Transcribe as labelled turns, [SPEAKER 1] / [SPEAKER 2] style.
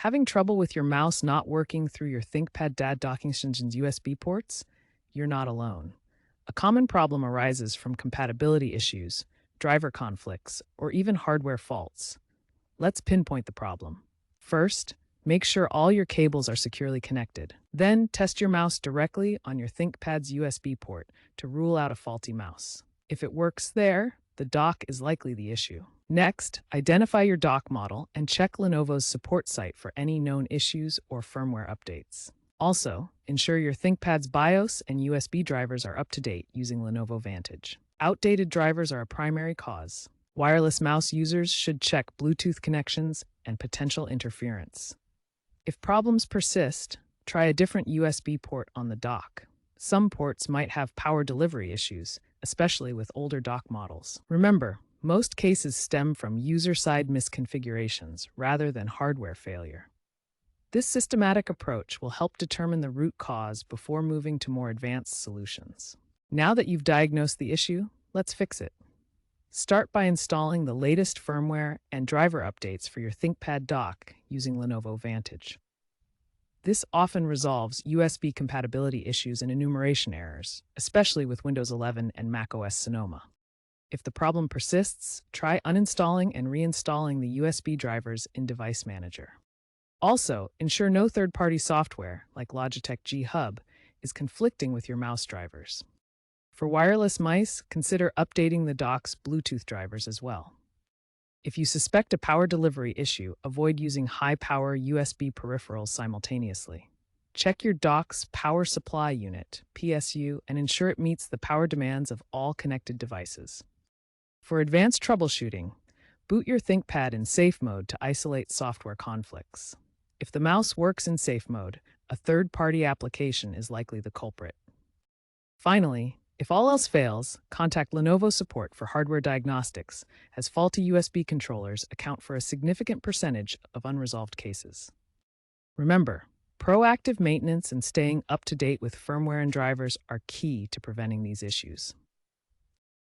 [SPEAKER 1] Having trouble with your mouse not working through your ThinkPad DAD docking station's USB ports? You're not alone. A common problem arises from compatibility issues, driver conflicts, or even hardware faults. Let's pinpoint the problem. First, make sure all your cables are securely connected. Then, test your mouse directly on your ThinkPad's USB port to rule out a faulty mouse. If it works there, the dock is likely the issue. Next, identify your dock model and check Lenovo's support site for any known issues or firmware updates. Also, ensure your ThinkPad's BIOS and USB drivers are up to date using Lenovo Vantage. Outdated drivers are a primary cause. Wireless mouse users should check Bluetooth connections and potential interference. If problems persist, try a different USB port on the dock. Some ports might have power delivery issues, especially with older dock models. Remember, most cases stem from user-side misconfigurations rather than hardware failure. This systematic approach will help determine the root cause before moving to more advanced solutions. Now that you've diagnosed the issue, let's fix it. Start by installing the latest firmware and driver updates for your ThinkPad dock using Lenovo Vantage. This often resolves USB compatibility issues and enumeration errors, especially with Windows 11 and macOS Sonoma. If the problem persists, try uninstalling and reinstalling the USB drivers in Device Manager. Also, ensure no third-party software, like Logitech G Hub, is conflicting with your mouse drivers. For wireless mice, consider updating the dock's Bluetooth drivers as well. If you suspect a power delivery issue, avoid using high-power USB peripherals simultaneously. Check your dock's power supply unit, PSU, and ensure it meets the power demands of all connected devices. For advanced troubleshooting, boot your ThinkPad in safe mode to isolate software conflicts. If the mouse works in safe mode, a third-party application is likely the culprit. Finally, if all else fails, contact Lenovo support for hardware diagnostics, as faulty USB controllers account for a significant percentage of unresolved cases. Remember, proactive maintenance and staying up to date with firmware and drivers are key to preventing these issues.